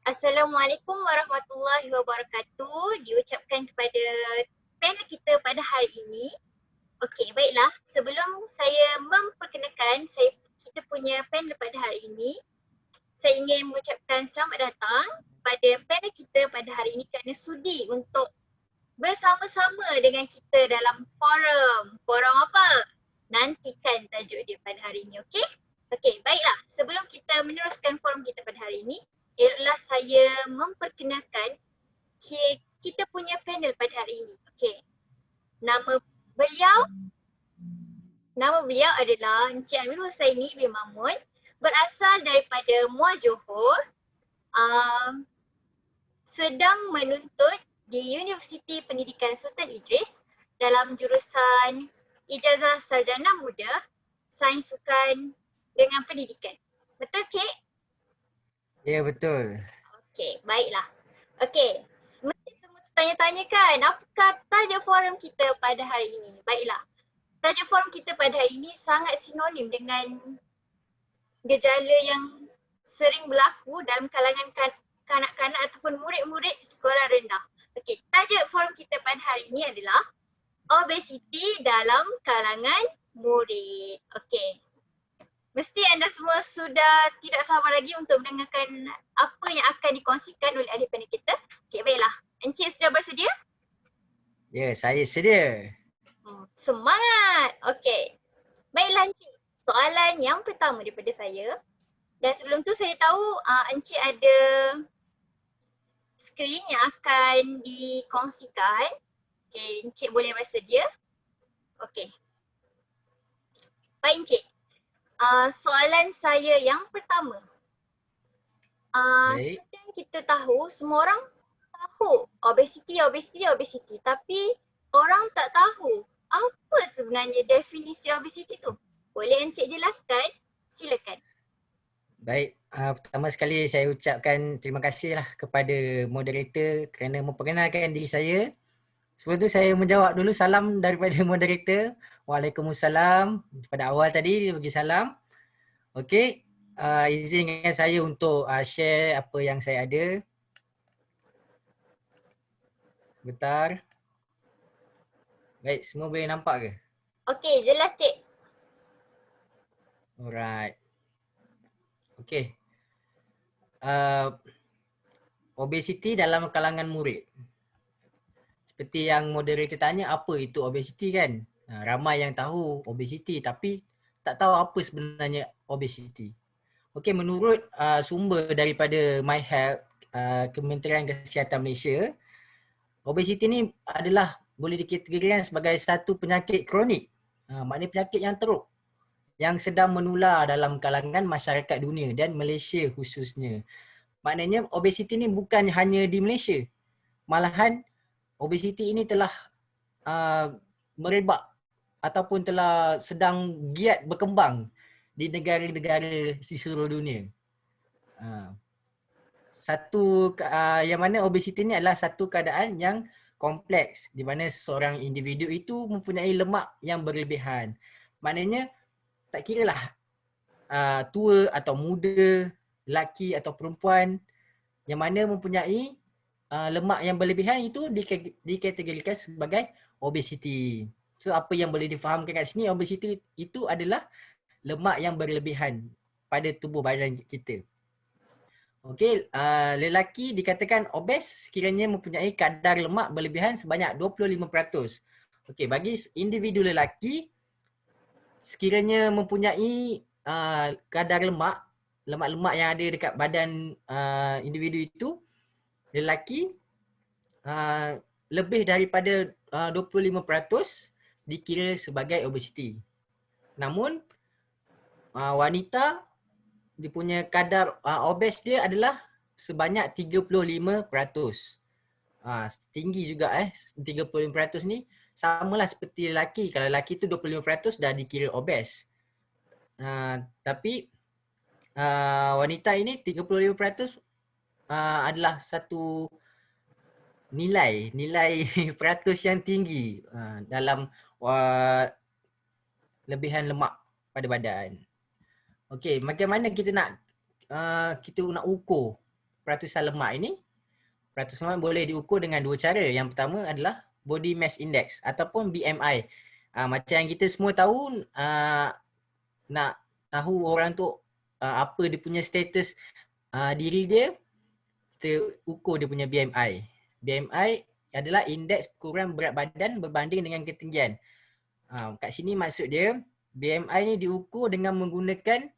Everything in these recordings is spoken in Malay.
Assalamualaikum warahmatullahi wabarakatuh. Diucapkan kepada panel kita pada hari ini. Okey, baiklah. Sebelum saya memperkenalkan kita punya panel pada hari ini, saya ingin mengucapkan selamat datang pada panel kita pada hari ini kerana sudi untuk bersama-sama dengan kita dalam forum. Forum apa? Nantikan tajuk dia pada hari ini, okey? Okey, baiklah. Sebelum kita meneruskan forum kita pada hari ini, ialah saya memperkenalkan kita punya panel pada hari ini. Okey. Nama beliau nama beliau adalah Encik Amirul Husaini bin Mamun, berasal daripada Muar Johor, sedang menuntut di Universiti Pendidikan Sultan Idris dalam jurusan Ijazah Sarjana Muda, Sains Sukan dengan Pendidikan. Betul, Cik? Ya, betul. Okey, baiklah. Okey, mesti semua tanya-tanya kan, apakah tajuk forum kita pada hari ini? Baiklah, tajuk forum kita pada hari ini sangat sinonim dengan gejala yang sering berlaku dalam kalangan kanak-kanak ataupun murid-murid sekolah rendah. Okey, tajuk forum kita pada hari ini adalah obesiti dalam kalangan murid. Okey. Mesti anda semua sudah tidak sabar lagi untuk mendengarkan apa yang akan dikongsikan oleh ahli panel kita. Okey, baiklah. Encik sudah bersedia? Ya, saya sedia. Semangat! Okey. Baiklah Encik. Soalan yang pertama daripada saya. Dan sebelum tu saya tahu Encik ada skrin yang akan dikongsikan. Okey, Encik boleh bersedia? Okey. Baik Encik. Soalan saya yang pertama. Baik. Seperti yang kita tahu, semua orang tahu obesiti, tapi orang tak tahu apa sebenarnya definisi obesiti tu. Boleh Encik jelaskan? Silakan. Baik, pertama sekali saya ucapkan terima kasihlah kepada moderator kerana memperkenalkan diri saya. Sebelum tu saya menjawab dulu salam daripada moderator. Waalaikumsalam. Pada awal tadi dia bagi salam. Okey, izinkan saya untuk share apa yang saya ada. Sebentar. Baik, semua boleh nampak ke? Okey, jelas Cik. Alright. Okey. Obesiti dalam kalangan murid. Seperti yang moderator tanya, apa itu obesiti kan? Ramai yang tahu obesiti tapi tak tahu apa sebenarnya obesiti. Okey, menurut sumber daripada MyHealth, Kementerian Kesihatan Malaysia, obesiti ni adalah boleh dikategorikan sebagai satu penyakit kronik. Maknanya penyakit yang teruk yang sedang menular dalam kalangan masyarakat dunia dan Malaysia khususnya. Maknanya obesiti ni bukan hanya di Malaysia. Malahan obesiti ini telah merebak ataupun telah sedang giat berkembang di negara-negara di seluruh dunia. Yang mana obesiti ini adalah satu keadaan yang kompleks di mana seseorang individu itu mempunyai lemak yang berlebihan. Maknanya tak kiralah tua atau muda, lelaki atau perempuan yang mana mempunyai lemak yang berlebihan itu dikategorikan sebagai obesiti. So apa yang boleh difahamkan kat sini, obesiti itu adalah lemak yang berlebihan pada tubuh badan kita. Okey, lelaki dikatakan obes sekiranya mempunyai kadar lemak berlebihan sebanyak 25%. Okey, bagi individu lelaki sekiranya mempunyai kadar lemak yang ada dekat badan individu itu, lelaki lebih daripada 25% dikira sebagai obesiti. Namun wanita dia punya kadar obes dia adalah sebanyak 35%. Tinggi juga 35% ni samalah seperti lelaki. Kalau lelaki tu 25% dah dikira obes. Tapi wanita ini 35% adalah satu nilai peratus yang tinggi dalam lebihan lemak pada badan. Okey, macam mana kita nak ukur peratusan lemak ini, peratusan lemak boleh diukur dengan dua cara. Yang pertama adalah body mass index ataupun BMI. Macam yang kita semua tahu, nak tahu orang tu apa dia punya status diri dia, kita ukur dia punya BMI. BMI adalah indeks kurang berat badan berbanding dengan ketinggian. Kat sini maksud dia, BMI ni diukur dengan menggunakan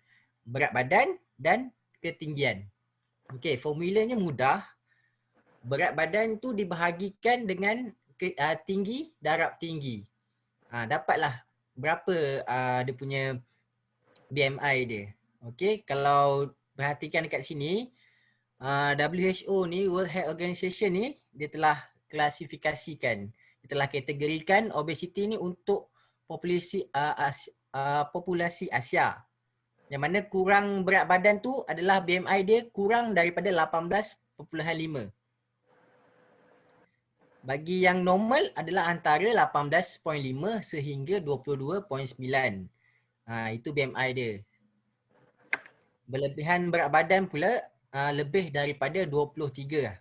berat badan dan ketinggian. Okey, formulanya mudah. Berat badan tu dibahagikan dengan tinggi darab tinggi. Dapatlah berapa dia punya BMI dia. Okey, kalau perhatikan dekat sini, WHO ni, World Health Organization ni, dia telah klasifikasikan, dia telah kategorikan obesiti ni untuk populasi populasi Asia. Yang mana kurang berat badan tu adalah BMI dia kurang daripada 18.5. Bagi yang normal adalah antara 18.5 sehingga 22.9. Itu BMI dia. Berlebihan berat badan pula lebih daripada 23.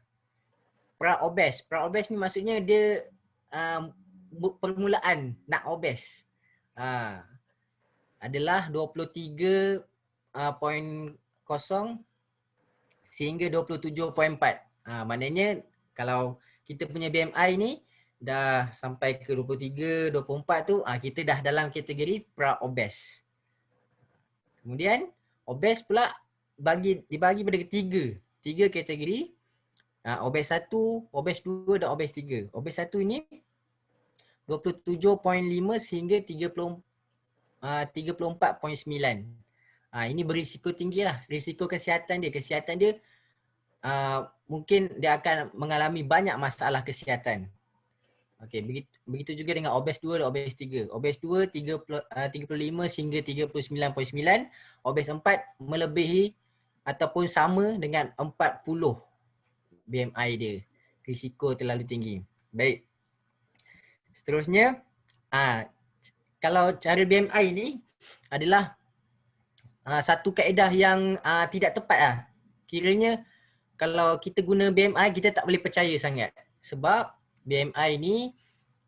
Pra-obes. Pra-obes ni maksudnya dia permulaan nak obes. Adalah 23.0 sehingga 27.4. Maknanya kalau kita punya BMI ni dah sampai ke 23, 24 tu, kita dah dalam kategori pra-obes. Kemudian obes pula dibagi pada tiga kategori. Obes 1, obes 2 dan obes 3. Obes 1 ini 27.5 sehingga 34.9. Ini berisiko tinggi lah. Risiko kesihatan dia. Kesihatan dia mungkin dia akan mengalami banyak masalah kesihatan. Okey, begitu juga dengan obes 2 dan obes 3. Obes 2 35 hingga 39.9. Obes 4 melebihi ataupun sama dengan 40 BMI dia. Risiko terlalu tinggi. Baik. Seterusnya, kalau cara BMI ni adalah satu kaedah yang tidak tepat lah. Kiranya kalau kita guna BMI, kita tak boleh percaya sangat. Sebab BMI ni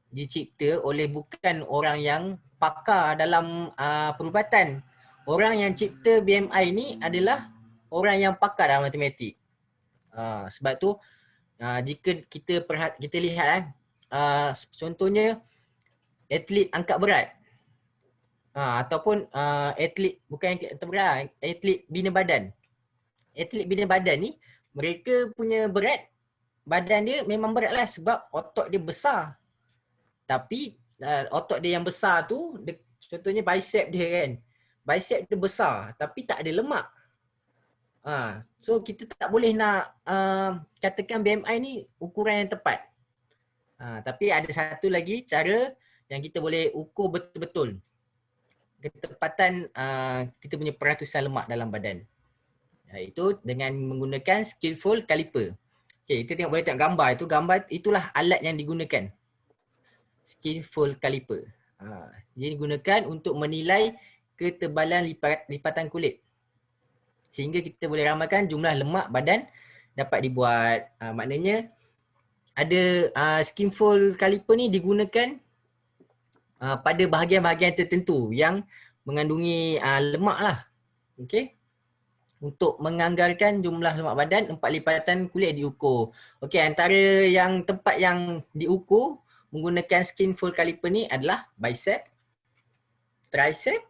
dicipta oleh bukan orang yang pakar dalam perubatan. Orang yang cipta BMI ni adalah orang yang pakar dalam matematik. Sebab tu jika kita lihat contohnya atlet angkat berat ataupun atlet bukan angkat berat, atlet bina badan. Atlet bina badan ni mereka punya berat badan dia memang berat lah sebab otot dia besar. Tapi otot dia yang besar tu, contohnya bicep dia kan. Bicep dia besar tapi tak ada lemak. So kita tak boleh nak katakan BMI ni ukuran yang tepat. Tapi ada satu lagi cara yang kita boleh ukur betul-betul ketepatan kita punya peratusan lemak dalam badan. Iaitu dengan menggunakan skillful caliper. Okay, kita boleh tengok gambar itu. Gambar itulah alat yang digunakan. Skillful caliper. Dia digunakan untuk menilai ketebalan lipatan kulit. Sehingga kita boleh ramalkan jumlah lemak badan dapat dibuat. Maknanya ada skillful caliper ni digunakan pada bahagian-bahagian tertentu yang mengandungi lemak lah. Okay. Untuk menganggarkan jumlah lemak badan, 4 lipatan kulit diukur. Okey, antara yang tempat yang diukur menggunakan skillful caliper ni adalah bicep, tricep,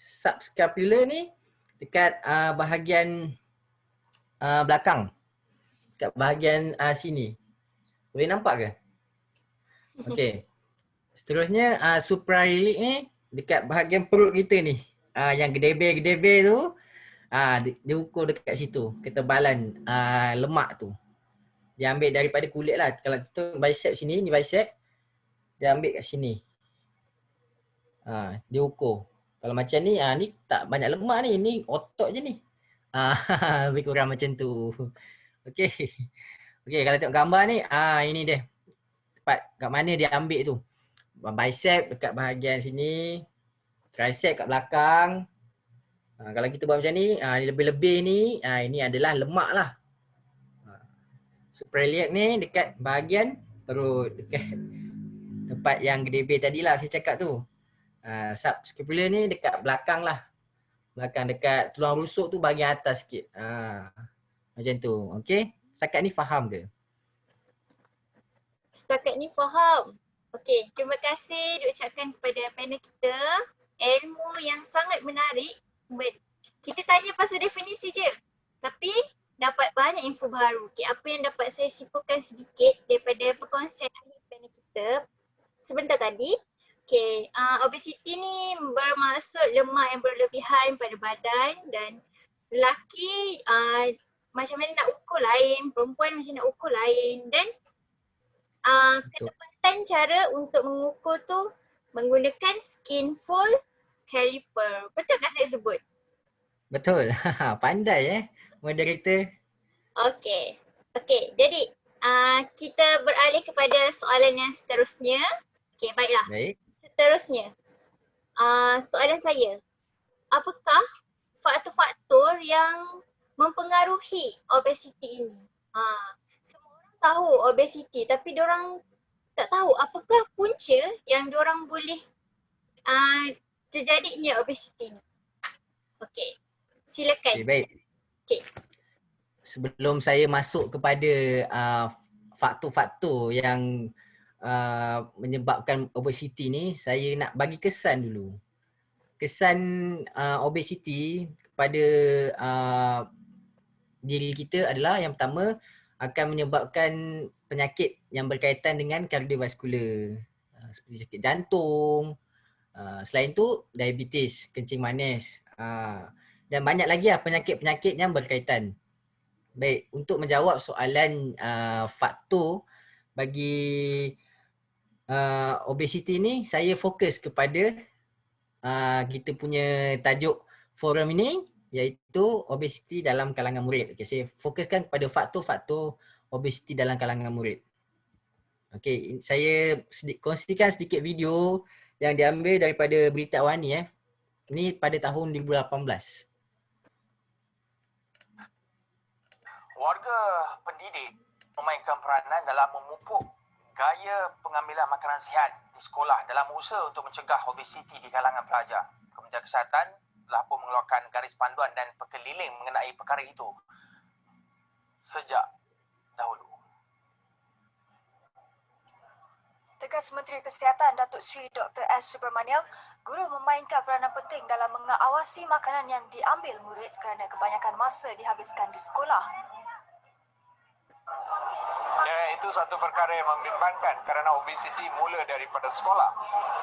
subscapular ni dekat bahagian belakang. Dekat bahagian sini. Boleh nampak ke? Okey. Seterusnya suprailiac ni dekat bahagian perut kita ni. Yang gedebe-gedebe tu. Dia ukur dekat situ ketebalan lemak tu. Dia ambil daripada kulit lah. Kalau kita bicep sini, ni bicep. Dia ambil kat sini. Dia ukur. Kalau macam ni, ni tak banyak lemak ni. Ni otot je ni. Lebih kurang macam tu. Okay. Okay, kalau tengok gambar ni, ini dia. Tepat kat mana dia ambil tu. Bicep dekat bahagian sini. Tricep kat belakang. Kalau kita buat macam ni, lebih-lebih ni, ini adalah lemak lah. Suprailiac ni dekat bahagian perut, dekat tempat yang gede tadilah saya cakap tu. Subscapular ni dekat belakang lah. Belakang dekat tulang rusuk tu bahagian atas sikit. Macam tu. Okey? Setakat ni faham ke? Setakat ni faham. Okey, terima kasih diucapkan kepada panel kita. Ilmu yang sangat menarik. Kita tanya pasal definisi je. Tapi dapat banyak info baru. Okey, apa yang dapat saya simpulkan sedikit daripada perkongsian ahli panel kita sebentar tadi. Okey, obesiti ni bermaksud lemak yang berlebihan pada badan, dan lelaki macam mana nak ukur lain, perempuan macam nak ukur lain, dan ketepatan cara untuk mengukur tu menggunakan skinfold caliper. Betul tak saya sebut? Betul. Pandai moderator. Okey. Jadi kita beralih kepada soalan yang seterusnya. Okey, baiklah. Baik. Seterusnya, soalan saya. Apakah faktor-faktor yang mempengaruhi obesiti ini? Semua orang tahu obesiti, tapi diorang tak tahu apakah punca yang diorang boleh terjadinya obesiti ni. Okey, silakan. Okay, baik. Okay. Sebelum saya masuk kepada faktor-faktor yang menyebabkan obesiti ni, saya nak bagi kesan dulu. Kesan obesiti kepada diri kita adalah yang pertama akan menyebabkan penyakit yang berkaitan dengan kardiovaskular, seperti sakit jantung, selain tu diabetes, kencing manis, dan banyak lagi penyakit-penyakit yang berkaitan. Baik, untuk menjawab soalan faktor bagi obesiti ni, saya fokus kepada kita punya tajuk forum ini, iaitu obesiti dalam kalangan murid. Okay, saya fokuskan kepada faktor-faktor obesiti dalam kalangan murid. Okay, saya kongsikan sedikit video yang diambil daripada Berita Awani. Ini pada tahun 2018. Warga pendidik memainkan peranan dalam memupuk gaya pengambilan makanan sihat di sekolah dalam usaha untuk mencegah obesiti di kalangan pelajar. Kementerian Kesihatan telah pun mengeluarkan garis panduan dan perkeliling mengenai perkara itu sejak dahulu. Tegas Menteri Kesihatan Datuk Seri Dr. S. Subramaniam, guru memainkan peranan penting dalam mengawasi makanan yang diambil murid kerana kebanyakan masa dihabiskan di sekolah. Ya, itu satu perkara yang membimbangkan kerana obesiti mula daripada sekolah.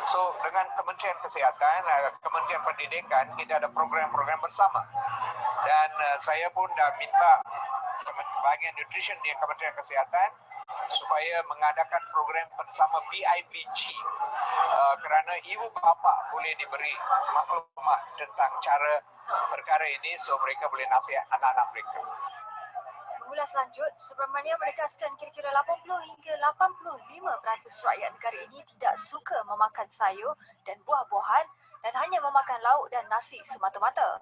So, dengan Kementerian Kesihatan, Kementerian Pendidikan, kita ada program-program bersama. Dan saya pun dah minta bahagian nutrition di Kementerian Kesihatan supaya mengadakan program bersama PIBG kerana ibu bapa boleh diberi maklumat tentang cara perkara ini so mereka boleh nasihat anak-anak mereka. Mengulas lanjut, Subramaniam menegaskan kira-kira 80 hingga 85% rakyat negara ini tidak suka memakan sayur dan buah-buahan dan hanya memakan lauk dan nasi semata-mata.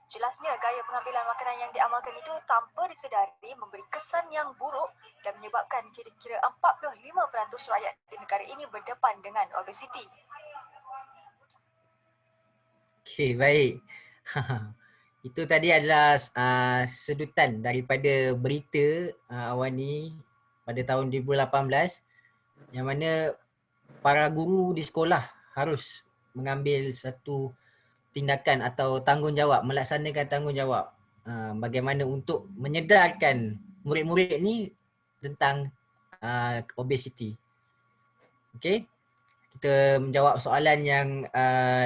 Jelasnya, gaya pengambilan makanan yang diamalkan itu tanpa disedari memberi kesan yang buruk dan menyebabkan kira-kira 45% rakyat di negara ini berdepan dengan obesiti. Okey, baik. Itu tadi adalah sedutan daripada berita Awani pada tahun 2018 yang mana para guru di sekolah harus mengambil satu tindakan atau tanggungjawab, melaksanakan tanggungjawab bagaimana untuk menyedarkan murid-murid ni tentang obesiti. Okey. Kita menjawab soalan yang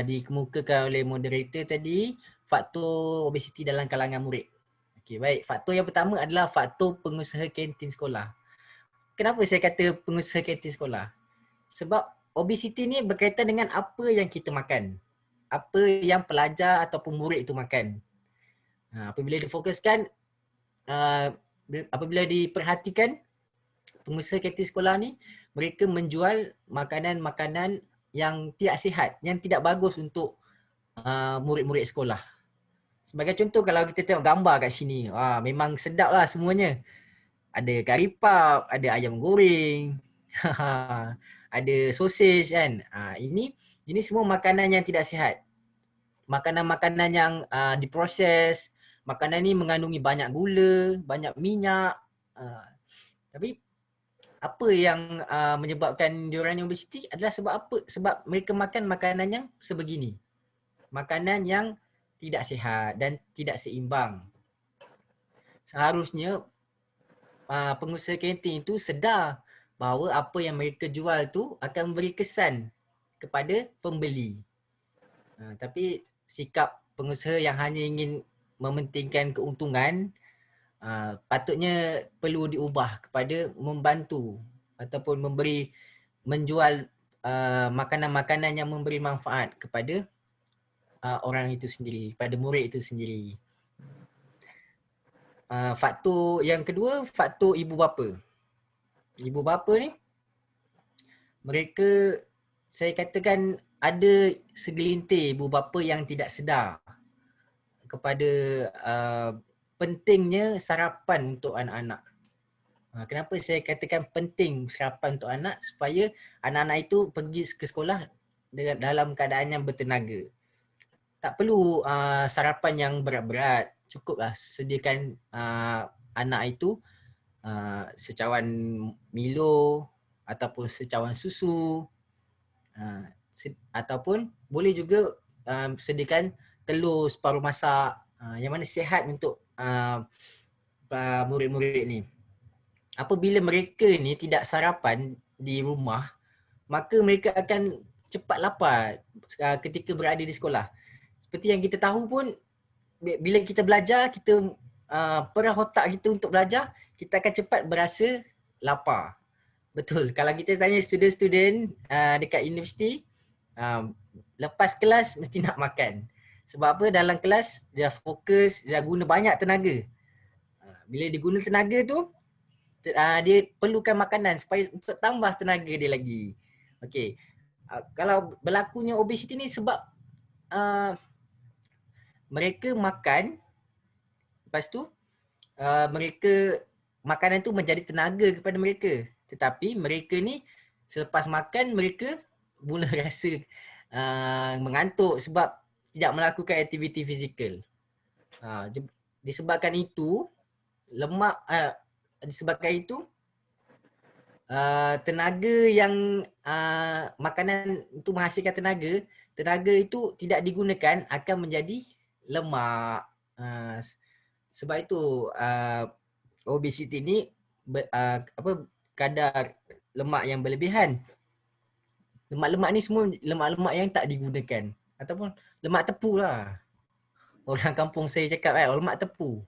dikemukakan oleh moderator tadi, faktor obesiti dalam kalangan murid. Okey, baik. Faktor yang pertama adalah faktor pengusaha kantin sekolah. Kenapa saya kata pengusaha kantin sekolah? Sebab obesiti ni berkaitan dengan apa yang kita makan. Apa yang pelajar ataupun murid itu makan. Apabila difokuskan, apabila diperhatikan, pengusaha kantin sekolah ni, mereka menjual makanan-makanan yang tidak sihat, yang tidak bagus untuk murid-murid sekolah. Sebagai contoh, kalau kita tengok gambar kat sini, memang sedap lah semuanya. ada kari puff, ada ayam goreng, ada sosis kan. Ini semua makanan yang tidak sihat. Makanan-makanan yang diproses, makanan ni mengandungi banyak gula, banyak minyak. Tapi apa yang menyebabkan diorang ni obesiti adalah sebab apa? Sebab mereka makan makanan yang sebegini. Makanan yang tidak sihat dan tidak seimbang. Seharusnya pengusaha kantin itu sedar bahawa apa yang mereka jual tu akan memberi kesan kepada pembeli. Tapi sikap pengusaha yang hanya ingin mementingkan keuntungan patutnya perlu diubah kepada membantu ataupun menjual makanan-makanan yang memberi manfaat kepada orang itu sendiri, pada murid itu sendiri. Faktor yang kedua, faktor ibu bapa. Ibu bapa ni, mereka, saya katakan ada segelintir ibu bapa yang tidak sedar kepada pentingnya sarapan untuk anak-anak. Kenapa saya katakan penting sarapan untuk anak? Supaya anak-anak itu pergi ke sekolah dalam keadaan yang bertenaga. Tak perlu sarapan yang berat-berat. Cukuplah sediakan anak itu secawan Milo ataupun secawan susu, ataupun boleh juga sediakan telur separuh masak, yang mana sihat untuk murid-murid ni. Apabila mereka ni tidak sarapan di rumah, maka mereka akan cepat lapar ketika berada di sekolah. Seperti yang kita tahu pun, bila kita belajar, kita perah otak kita untuk belajar, kita akan cepat berasa lapar. Betul. Kalau kita tanya student-student dekat universiti, lepas kelas mesti nak makan. Sebab apa? Dalam kelas dia fokus, dia guna banyak tenaga. Bila dia guna tenaga tu, dia perlukan makanan supaya untuk tambah tenaga dia lagi. Okey. Kalau berlakunya obesiti ni sebab mereka makan, lepas tu mereka, makanan tu menjadi tenaga kepada mereka. Tetapi mereka ni selepas makan mereka mula rasa mengantuk sebab tidak melakukan aktiviti fizikal. Disebabkan itu tenaga yang makanan itu menghasilkan tenaga itu tidak digunakan akan menjadi lemak. Sebab itu obesiti ni kadar lemak yang berlebihan. Lemak-lemak ni semua lemak-lemak yang tak digunakan ataupun lemak tepu lah. Orang kampung saya cakap lemak tepu.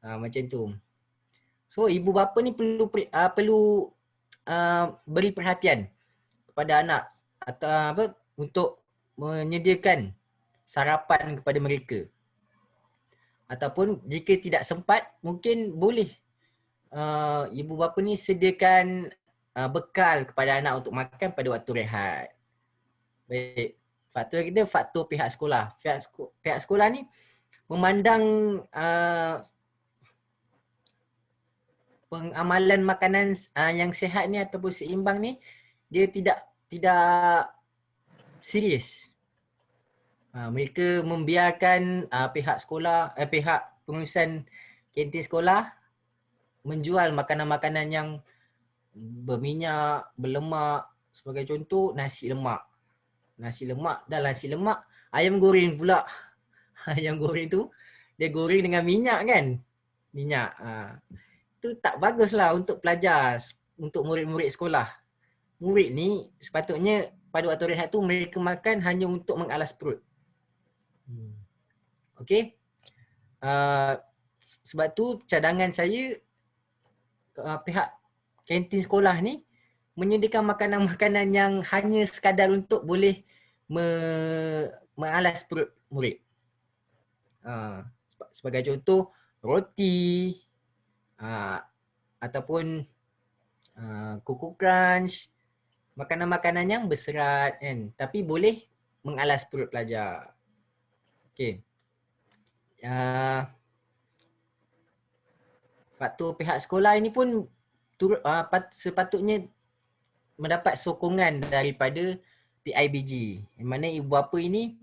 Macam tu. So ibu bapa ni perlu beri perhatian kepada anak atau untuk menyediakan sarapan kepada mereka. Ataupun jika tidak sempat, mungkin boleh ibu bapa ni sediakan bekal kepada anak untuk makan pada waktu rehat. Baik. Faktor kita, faktor pihak sekolah. Pihak sekolah ni memandang pengamalan makanan yang sihat ni ataupun seimbang ni, dia tidak serius. Mereka membiarkan pihak sekolah, pihak pengurusan kantin sekolah menjual makanan-makanan yang berminyak, berlemak. Sebagai contoh, nasi lemak. Nasi lemak, ayam goreng pula. Ayam goreng tu, dia goreng dengan minyak kan? Minyak. Itu tak baguslah untuk pelajar, untuk murid-murid sekolah. Murid ni sepatutnya pada waktu rehat tu mereka makan hanya untuk mengalas perut. Okey. Sebab tu cadangan saya, pihak kantin sekolah ni menyediakan makanan-makanan yang hanya sekadar untuk boleh mengalas perut murid. Sebagai contoh, roti ataupun Koko Crunch, makanan-makanan yang berserat kan, tapi boleh mengalas perut pelajar. Okey. faktor pihak sekolah ini pun sepatutnya mendapat sokongan daripada PIBG. Yang mana ibu bapa ini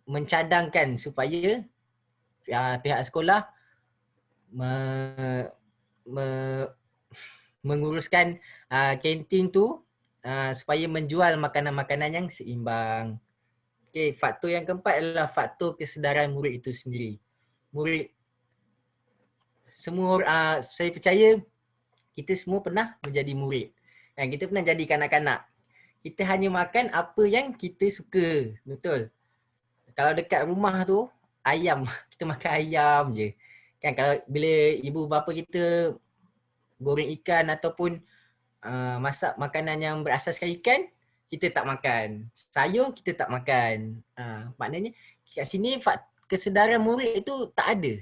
mencadangkan supaya pihak sekolah menguruskan kantin tu supaya menjual makanan-makanan yang seimbang. Okey, faktor yang keempat adalah faktor kesedaran murid itu sendiri. Murid semua saya percaya kita semua pernah menjadi murid. Dan kita pernah jadi kanak-kanak. Kita hanya makan apa yang kita suka. Betul. Kalau dekat rumah tu ayam, kita makan ayam je. Kan kalau bila ibu bapa kita goreng ikan ataupun masak makanan yang berasaskan ikan, kita tak makan. Sayur kita tak makan. Maknanya kat sini kesedaran murid itu tak ada.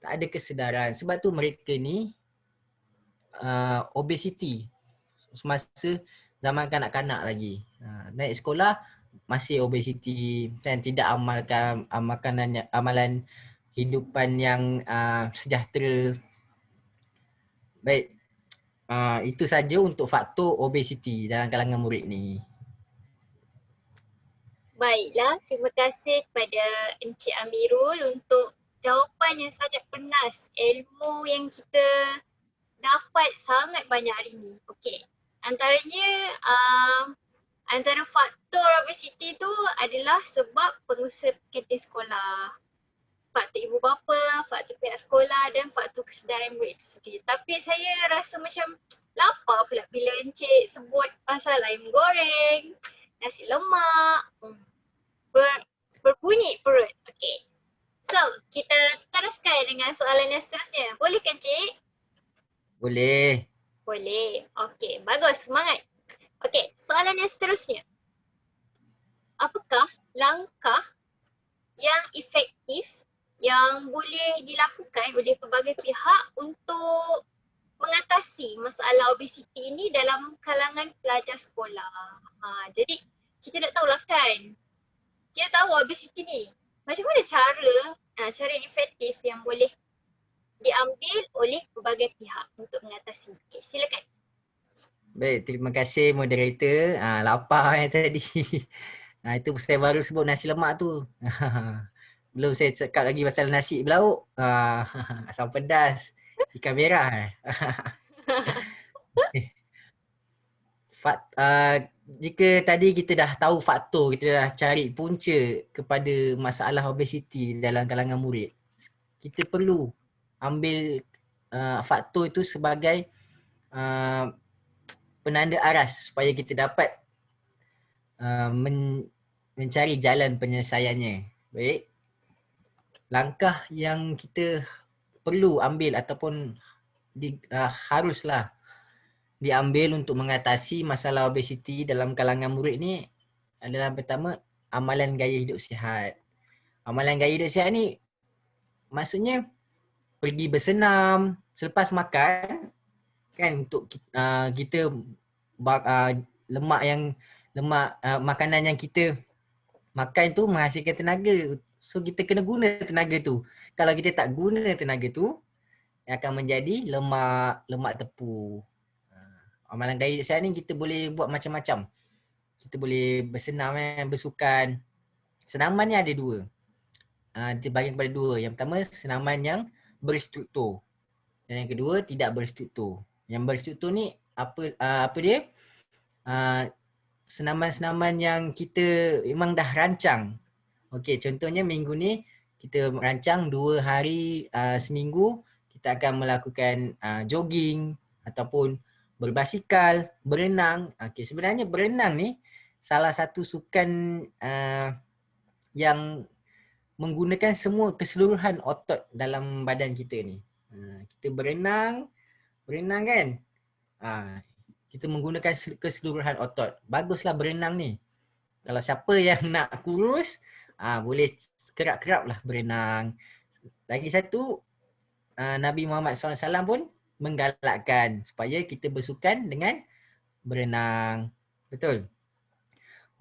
Tak ada kesedaran. Sebab tu mereka ni obesiti semasa zaman kanak-kanak lagi. Naik sekolah masih obesiti dan tidak amalkan amalan kehidupan yang sejahtera. Baik. Itu saja untuk faktor obesiti dalam kalangan murid ni. Baiklah, terima kasih kepada Encik Amirul untuk jawapan yang sangat penas. Ilmu yang kita dapat sangat banyak hari ni. Okey. Antaranya antara faktor obesiti tu adalah sebab pengusaha kantin sekolah. Faktor ibu bapa, faktor pihak sekolah dan faktor kesedaran murid itu sendiri. Tapi saya rasa macam lapar pula bila Encik sebut pasal ayam goreng, nasi lemak, berbunyi perut. Okey. So, kita teruskan dengan soalan yang seterusnya. Boleh kan Encik? Boleh. Boleh. Okey, bagus. Semangat. Okey, soalan yang seterusnya. Apakah langkah yang efektif yang boleh dilakukan oleh pelbagai pihak untuk mengatasi masalah obesiti ini dalam kalangan pelajar sekolah? Jadi kita nak tahulah kan, kita tahu obesiti ni macam mana cara yang efektif yang boleh diambil oleh pelbagai pihak untuk mengatasi. Okay, silakan. Baik, terima kasih moderator. Lapar tadi. Itu saya baru sebut nasi lemak tu. Belum saya cakap lagi pasal nasi belauk. Asam pedas. Ikan merah. Jika tadi kita dah tahu faktor, kita dah cari punca kepada masalah obesiti dalam kalangan murid, kita perlu ambil faktor itu sebagai penanda aras supaya kita dapat mencari jalan penyelesaiannya. Baik. Langkah yang kita perlu ambil ataupun haruslah diambil untuk mengatasi masalah obesiti dalam kalangan murid ni adalah pertama, amalan gaya hidup sihat. Amalan gaya hidup sihat ni maksudnya pergi bersenam selepas makan kan, untuk kita makanan yang kita makan tu menghasilkan tenaga. So kita kena guna tenaga tu. Kalau kita tak guna tenaga tu, akan menjadi lemak tepu. Amalan gaya hidup sihat ni kita boleh buat macam-macam. Kita boleh bersenam, bersukan. Senaman ni ada dua. Dibagi kepada dua. Yang pertama, senaman yang berstruktur. Dan yang kedua, tidak berstruktur. Yang berstruktur ni apa dia? Senaman-senaman yang kita memang dah rancang. Okey, contohnya minggu ni kita rancang 2 hari seminggu kita akan melakukan jogging ataupun berbasikal, berenang. Okey, sebenarnya berenang ni salah satu sukan yang menggunakan semua keseluruhan otot dalam badan kita ni. Kita berenang kan? Kita menggunakan keseluruhan otot. Baguslah berenang ni. Kalau siapa yang nak kurus, boleh kerap-kerap lah berenang. Lagi satu, Nabi Muhammad SAW pun menggalakkan supaya kita bersukan dengan berenang. Betul?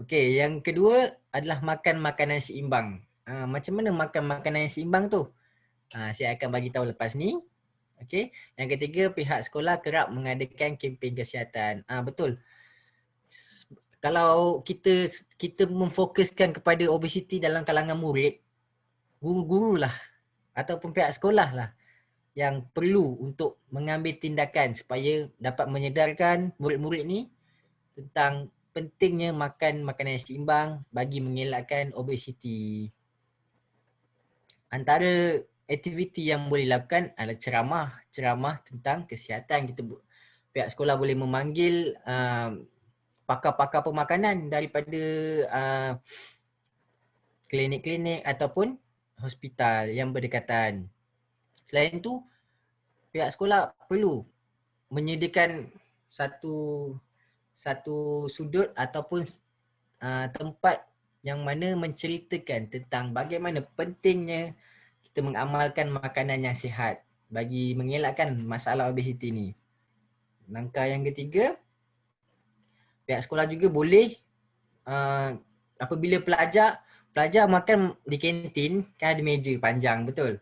Okey, yang kedua adalah makan makanan seimbang. Macam mana makan makanan yang seimbang tu? Saya akan bagi tahu lepas ni. Okey. Yang ketiga, pihak sekolah kerap mengadakan kempen kesihatan. Betul. Kalau kita memfokuskan kepada obesiti dalam kalangan murid, guru-guru lah ataupun pihak sekolah lah yang perlu untuk mengambil tindakan supaya dapat menyedarkan murid-murid ni tentang pentingnya makan makanan yang seimbang bagi mengelakkan obesiti. Antara aktiviti yang boleh dilakukan adalah ceramah tentang kesihatan. Pihak sekolah boleh memanggil pakar-pakar pemakanan daripada klinik-klinik ataupun hospital yang berdekatan. Selain itu, pihak sekolah perlu menyediakan satu sudut ataupun tempat yang mana menceritakan tentang bagaimana pentingnya kita mengamalkan makanan yang sihat bagi mengelakkan masalah obesiti ni. Langkah yang ketiga, pihak sekolah juga boleh apabila pelajar makan di kantin, kan ada meja panjang, betul?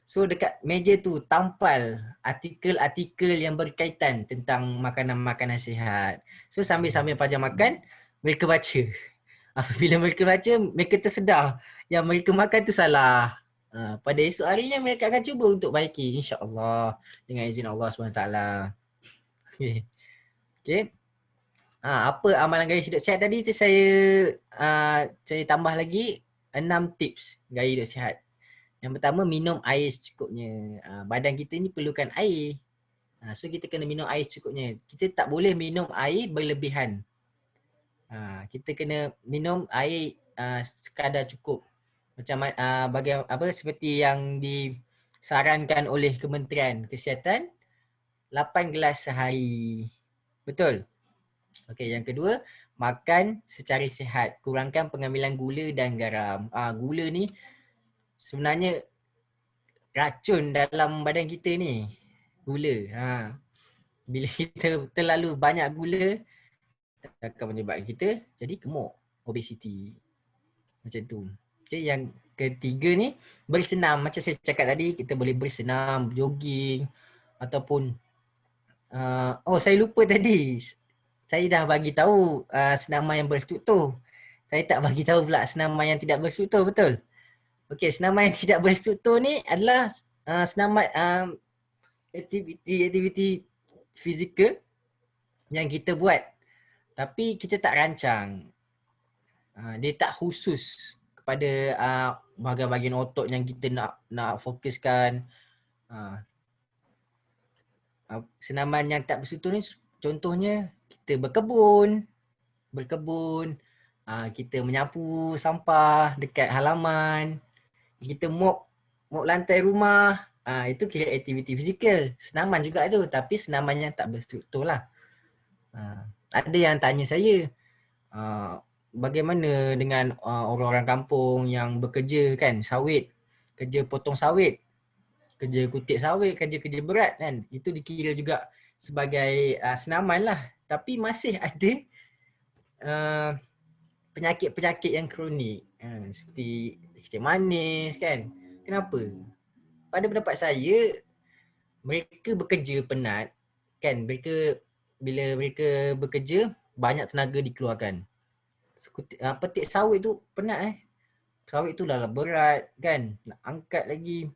So dekat meja tu tampal artikel-artikel yang berkaitan tentang makanan-makanan sihat. So sambil-sambil pelajar makan, mereka baca. Apabila mereka baca, mereka tersedar yang mereka makan tu salah. Pada esok harinya mereka akan cuba untuk baiki, insya-Allah, dengan izin Allah SWT. Okay. Apa amalan gaya hidup sihat tadi tu saya tambah lagi 6 tips gaya hidup sihat. Yang pertama, minum air secukupnya. Badan kita ni perlukan air. So kita kena minum air secukupnya. Kita tak boleh minum air berlebihan. Kita kena minum air sekadar cukup. Macam seperti yang disarankan oleh Kementerian Kesihatan, 8 gelas sehari. Betul? Okey, yang kedua, makan secara sihat. Kurangkan pengambilan gula dan garam. Gula ni sebenarnya racun dalam badan kita ni. Gula. Bila kita terlalu banyak gula, akan menyebabkan kita jadi gemuk, obesiti. Macam tu. Okay, yang ketiga ni, bersenam. Macam saya cakap tadi, kita boleh bersenam, jogging ataupun saya lupa tadi. Saya dah bagi tahu senaman yang berstruktur. Saya tak bagi tahu pula senaman yang tidak berstruktur, betul? Okey, senaman yang tidak berstruktur ni adalah senaman aktiviti fizikal yang kita buat tapi kita tak rancang. Dia tak khusus kepada bahagian-bahagian otot yang kita nak fokuskan. Senaman yang tak berstruktur ni contohnya kita berkebun, kita menyapu sampah dekat halaman, kita mop lantai rumah. Itu kira aktiviti fizikal. Senaman juga tu, tapi senaman yang tak berstruktur lah. Ada yang tanya saya, bagaimana dengan orang-orang kampung yang bekerja kan, sawit, kerja potong sawit, kerja kutip sawit, kerja-kerja berat kan. Itu dikira juga sebagai senaman lah. Tapi masih ada penyakit-penyakit yang kronik, seperti kecil manis kan. Kenapa? Pada pendapat saya, mereka bekerja penat kan. Bila mereka bekerja, banyak tenaga dikeluarkan. Petik sawit tu penat Sawit tu dah berat kan, nak angkat lagi.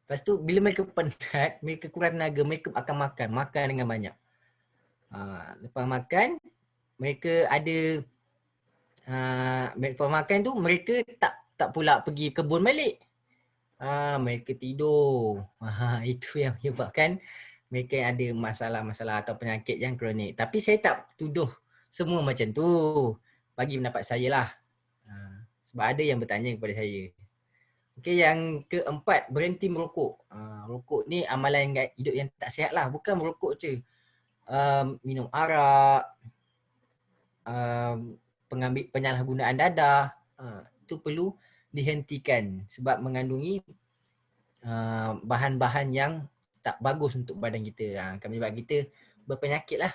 Lepas tu bila mereka penat, mereka kurang tenaga, mereka akan makan dengan banyak. Lepas makan, mereka ada lepas makan tu mereka tak pula pergi kebun balik. Mereka tidur. Itu yang menyebabkan mereka ada masalah-masalah atau penyakit yang kronik. Tapi saya tak tuduh semua macam tu. Bagi pendapat saya lah. Sebab ada yang bertanya kepada saya. Okey, yang keempat, berhenti merokok. Rokok ni amalan hidup yang tak sihat lah. Bukan merokok je. Minum arak, penyalahgunaan dadah, itu perlu dihentikan sebab mengandungi bahan-bahan yang tak bagus untuk badan kita. Akan menyebabkan kita berpenyakit lah.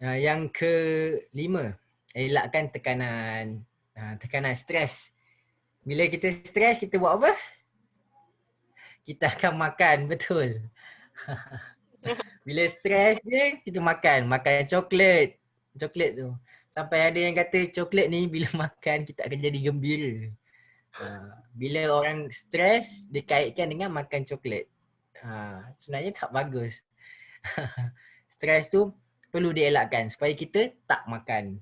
Yang kelima, elakkan tekanan stres. Bila kita stres, kita buat apa? Kita akan makan, betul. Bila stres je, kita makan coklat. Coklat tu. Sampai ada yang kata coklat ni bila makan kita akan jadi gembira. Bila orang stres, dia kaitkan dengan makan coklat. Sebenarnya tak bagus. Stres tu perlu dielakkan supaya kita tak makan.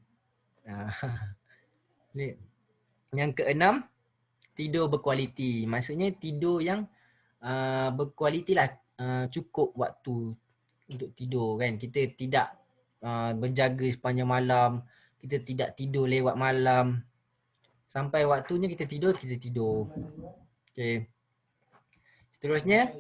Yang keenam, tidur berkualiti. Maksudnya tidur yang berkualiti lah. Cukup waktu untuk tidur kan. Kita tidak berjaga sepanjang malam. Kita tidak tidur lewat malam. Sampai waktunya kita tidur, kita tidur. Okay. Seterusnya,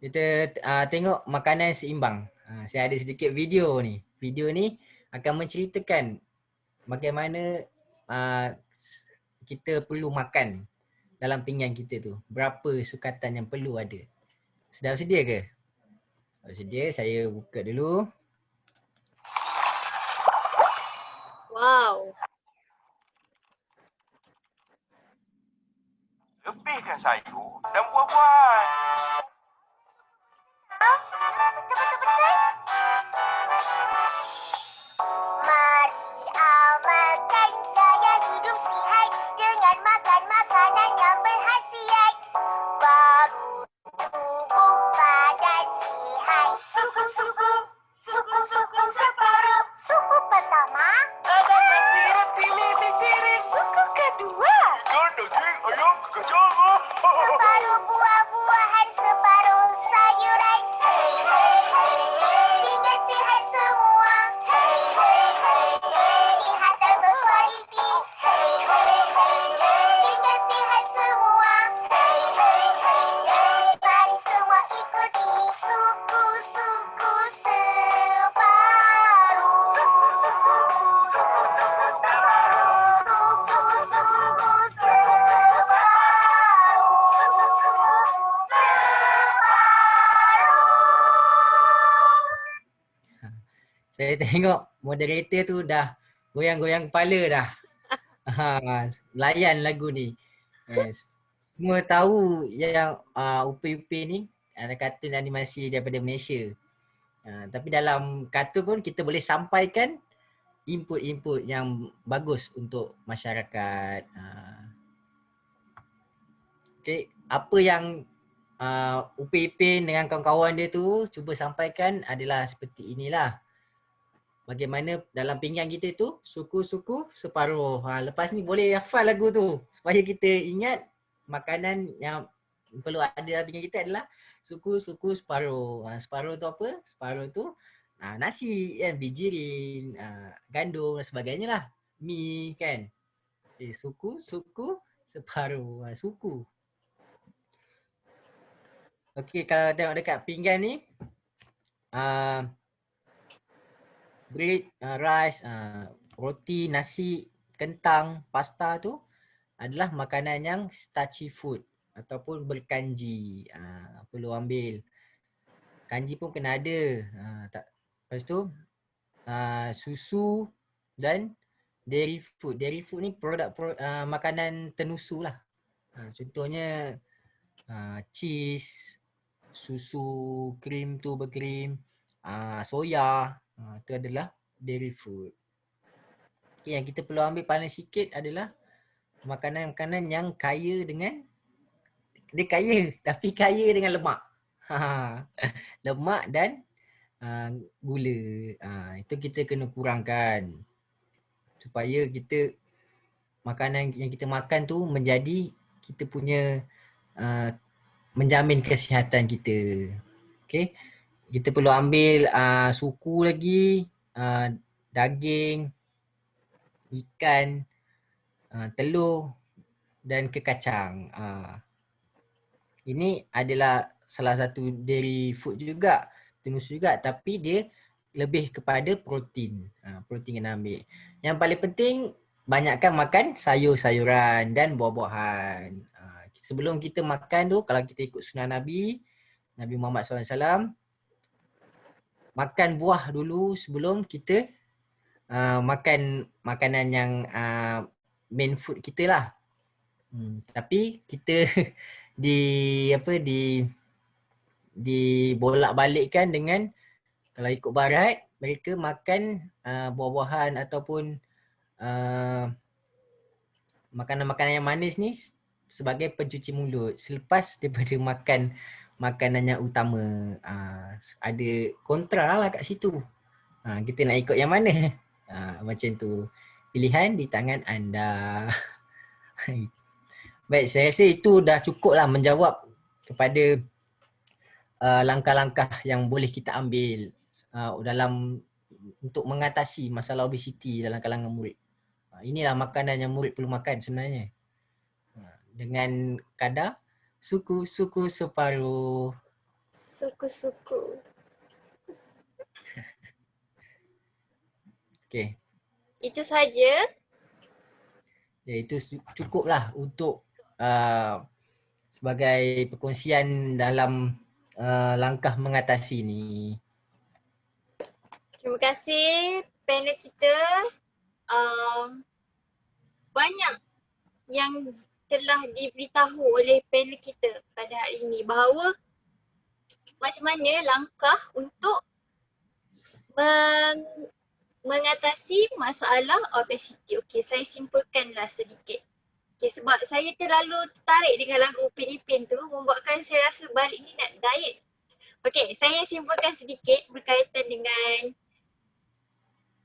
kita tengok makanan seimbang. Saya ada sedikit video ni. Video ni akan menceritakan bagaimana kita perlu makan dalam pinggan kita tu. Berapa sukatan yang perlu ada. Sedang sedia ke? Sedia, saya buka dulu. Wow. Lebihkan sayur dan buah-buahan. Betul-betul. Mari amalkan gaya hidup sihat dengan makan makanan yang berkhasiat. Baru tubuh badan sihat. Suku separuh. Suku pertama. Ada nasi roti lebih ciri. Suku kedua. Ikan, daging, ayam, kacang. Separuh buah-buahan, separuh sayuran. Hey, hey, hey, hey. Hingga sihat semua. Hey, hey, hey, hey. Sihat dan berkualiti. Hey, hey, hey, hey. Hingga sihat semua. Hey, hey, hey, hey. Mari semua ikuti suku-suku separuh. Suku-suku separuh. Saya tengok moderator tu dah goyang-goyang kepala dah. Layan lagu ni. Yes. Semua tahu yang Upin-Ipin ni ada kartun animasi daripada Malaysia. Tapi dalam kartun pun kita boleh sampaikan input-input yang bagus untuk masyarakat. Okay. Apa yang Upin-Ipin dengan kawan-kawan dia tu cuba sampaikan adalah seperti inilah. Bagaimana dalam pinggan kita tu suku-suku separuh. Lepas ni boleh hafal lagu tu supaya kita ingat makanan yang perlu ada dalam pinggan kita adalah suku-suku separuh. Separuh tu apa? Separuh tu nasi kan, bijirin, gandum dan sebagainya lah. Mi kan. Suku-suku separuh. Suku. Okey, kalau tengok dekat pinggan ni bread, rice, roti, nasi, kentang, pasta tu adalah makanan yang starchy food ataupun berkanji. Perlu ambil. Kanji pun kena ada. Lepas tu susu dan dairy food. Dairy food ni produk makanan tenusu lah. Contohnya cheese, susu, krim tu berkrim, soya. Itu adalah dairy food. Okay, yang kita perlu ambil paling sikit adalah makanan-makanan yang kaya dengan, dia kaya tapi kaya dengan lemak. Lemak dan gula. Itu kita kena kurangkan supaya kita makanan yang kita makan tu menjadi kita punya menjamin kesihatan kita. Okay. Kita perlu ambil suku lagi, daging, ikan, telur dan kekacang. Ini adalah salah satu dairy food juga, tenusu juga, tapi dia lebih kepada protein. Protein kena ambil. Yang paling penting, banyakkan makan sayur-sayuran dan buah-buahan. Sebelum kita makan tu, kalau kita ikut sunnah Nabi Muhammad SAW, makan buah dulu sebelum kita makan makanan yang main food kita lah. Tapi kita dibolak-balikkan dengan, kalau ikut barat mereka makan buah-buahan ataupun makanan-makanan yang manis ni sebagai pencuci mulut selepas daripada makan makanan yang utama. Ada kontra lah kat situ. Kita nak ikut yang mana? Macam tu. Pilihan di tangan anda. Baik, saya rasa itu dah cukup lah menjawab kepada langkah-langkah yang boleh kita ambil dalam untuk mengatasi masalah obesiti dalam kalangan murid. Inilah makanan yang murid perlu makan sebenarnya. Dengan kadar suku-suku separuh. Suku-suku. Okey. Itu saja. Ya, itu cukuplah untuk sebagai perkongsian dalam langkah mengatasi ni. Terima kasih panel kita. Banyak yang telah diberitahu oleh panel kita pada hari ini bahawa macam mana langkah untuk mengatasi masalah obesiti. Okey, saya simpulkanlah sedikit. Okey, sebab saya terlalu tertarik dengan lagu Upin Ipin tu membuatkan saya rasa balik ni nak diet. Okey, saya simpulkan sedikit berkaitan dengan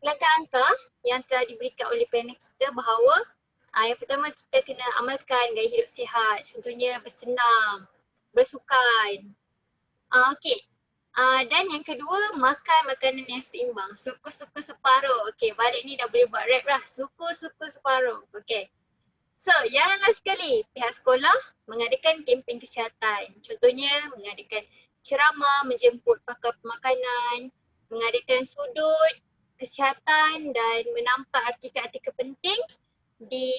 langkah-langkah yang telah diberikan oleh panel kita bahawa yang pertama kita kena amalkan gaya hidup sihat. Contohnya bersenam, bersukan. Okey. Dan yang kedua, makan makanan yang seimbang. Suku-suku separuh. Okey, balik ni dah boleh buat rap lah. Suku-suku separuh. Okey. So, yang last sekali, pihak sekolah mengadakan kempen kesihatan. Contohnya, mengadakan ceramah, menjemput pakar pemakanan, mengadakan sudut kesihatan dan menampak artikel-artikel penting di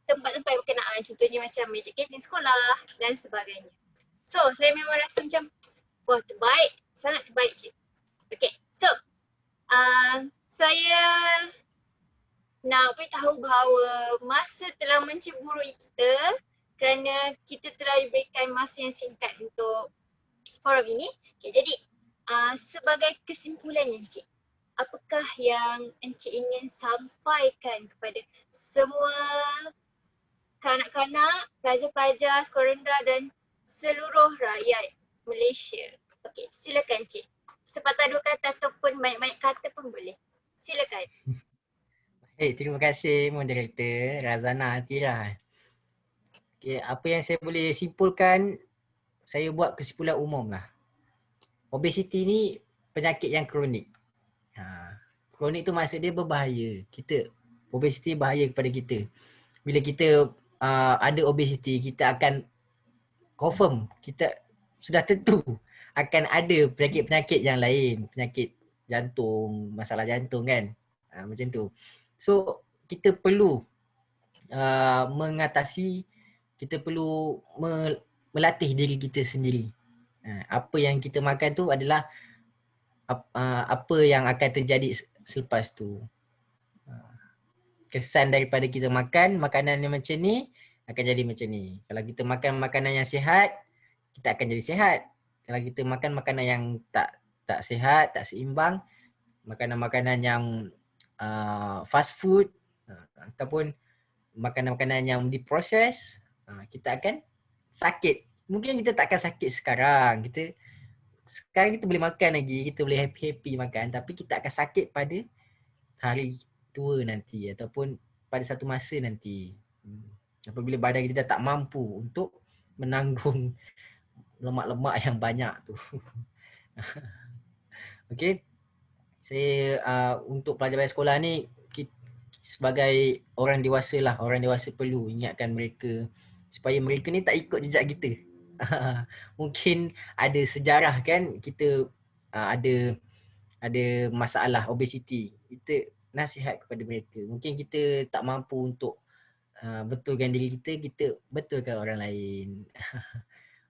tempat-tempat berkenaan. Contohnya macam meja kantin sekolah dan sebagainya. So, saya memang rasa macam, wah terbaik, sangat terbaik je. Okay, so saya nak beritahu bahawa masa telah menceburui kita kerana kita telah diberikan masa yang singkat untuk forum ini. Okay, jadi sebagai kesimpulannya Encik, apakah yang Encik ingin sampaikan kepada semua kanak-kanak, pelajar-pelajar sekolah rendah dan seluruh rakyat Malaysia? Okey, silakan Encik. Sepatah dua kata ataupun banyak-banyak kata pun boleh. Silakan. Baik, terima kasih moderator Razana Atira. Okay, apa yang saya boleh simpulkan, saya buat kesimpulan umum lah. Obesiti ni penyakit yang kronik. Kronik tu maksud dia berbahaya. Obesiti bahaya kepada kita. Bila kita ada obesiti, kita akan confirm, kita sudah tentu akan ada penyakit-penyakit yang lain. Penyakit jantung, masalah jantung kan. Macam tu. So, kita perlu mengatasi, kita perlu melatih diri kita sendiri. Apa yang kita makan tu adalah apa yang akan terjadi selepas tu. Kesan daripada kita makan makanan yang macam ni akan jadi macam ni. Kalau kita makan makanan yang sihat, kita akan jadi sihat. Kalau kita makan makanan yang tak sihat, tak seimbang, makanan-makanan yang fast food ataupun makanan-makanan yang diproses, kita akan sakit. Mungkin kita tak akan sakit sekarang. Sekarang kita boleh makan lagi, kita boleh happy-happy makan, tapi kita akan sakit pada hari tua nanti ataupun pada satu masa nanti. Apabila badan kita dah tak mampu untuk menanggung lemak-lemak yang banyak tu. Okey. Saya untuk pelajar-pelajar sekolah ni, sebagai orang dewasa lah, orang dewasa perlu ingatkan mereka supaya mereka ni tak ikut jejak kita. Mungkin ada sejarah kan, kita ada masalah obesiti. Kita nasihat kepada mereka. Mungkin kita tak mampu untuk betulkan diri kita, kita betulkan orang lain.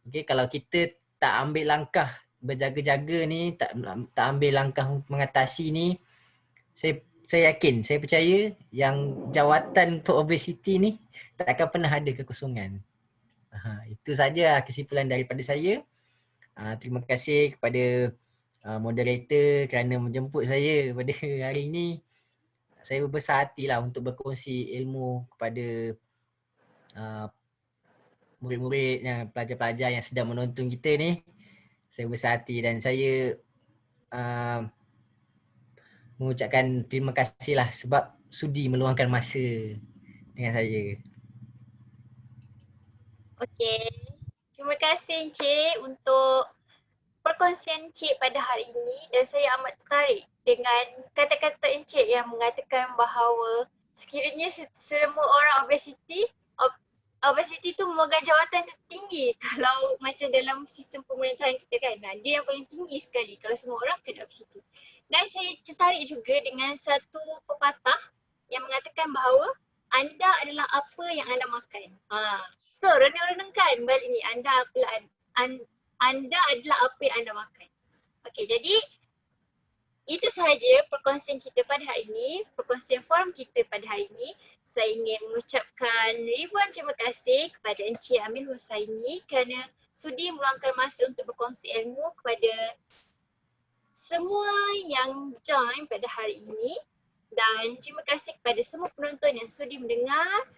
Okey, kalau kita tak ambil langkah berjaga-jaga ni, tak ambil langkah mengatasi ni, saya saya yakin, saya percaya yang jawatan untuk obesiti ni tak akan pernah ada kekosongan. Itu saja kesimpulan daripada saya. Terima kasih kepada moderator kerana menjemput saya pada hari ini. Saya berbesar hatilah untuk berkongsi ilmu kepada murid-murid yang pelajar-pelajar yang sedang menonton kita ni. Saya berbesar hati dan saya mengucapkan terima kasih lah sebab sudi meluangkan masa dengan saya. Okey. Terima kasih Encik untuk perkongsian Encik pada hari ini dan saya amat tertarik dengan kata-kata Encik yang mengatakan bahawa sekiranya semua orang obesiti tu memegang jawatan tertinggi kalau macam dalam sistem pemerintahan kita kan. Dia yang paling tinggi sekali kalau semua orang kena obesiti. Dan saya tertarik juga dengan satu pepatah yang mengatakan bahawa anda adalah apa yang anda makan. So renung-renungkan balik ni, anda adalah apa yang anda makan. Okey, jadi itu sahaja perkongsian kita pada hari ini, perkongsian forum kita pada hari ini. Saya ingin mengucapkan ribuan terima kasih kepada Encik Amir Husaini kerana sudi meluangkan masa untuk berkongsi ilmu kepada semua yang join pada hari ini. Dan terima kasih kepada semua penonton yang sudi mendengar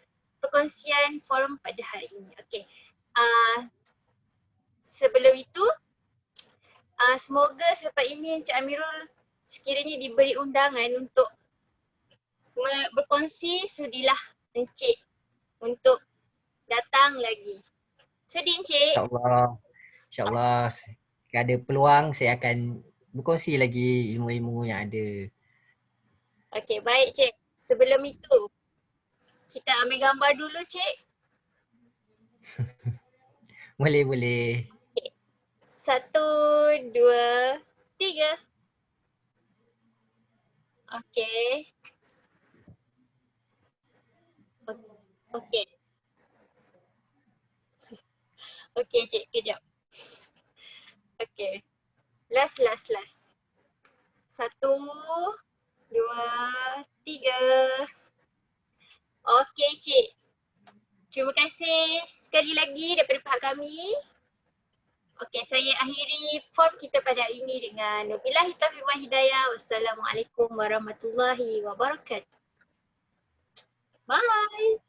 perkongsian forum pada hari ini. Okey. Sebelum itu, semoga selepas ini Encik Amirul sekiranya diberi undangan untuk berkongsi, sudilah Encik untuk datang lagi. Sudi Encik? InsyaAllah. InsyaAllah jika ada peluang saya akan berkongsi lagi ilmu-ilmu yang ada. Okey, baik Cik. Sebelum itu, kita ambil gambar dulu Cik. Boleh. 1, 2, 3. Okey. Okey. Okey Cik, kejap. Okey. Last. 1, 2, 3. Okey Cik. Terima kasih sekali lagi daripada pihak kami. Okey, saya akhiri form kita pada hari ini dengan wabillahi taufiq wal hidayah. Wassalamualaikum warahmatullahi wabarakatuh. Bye.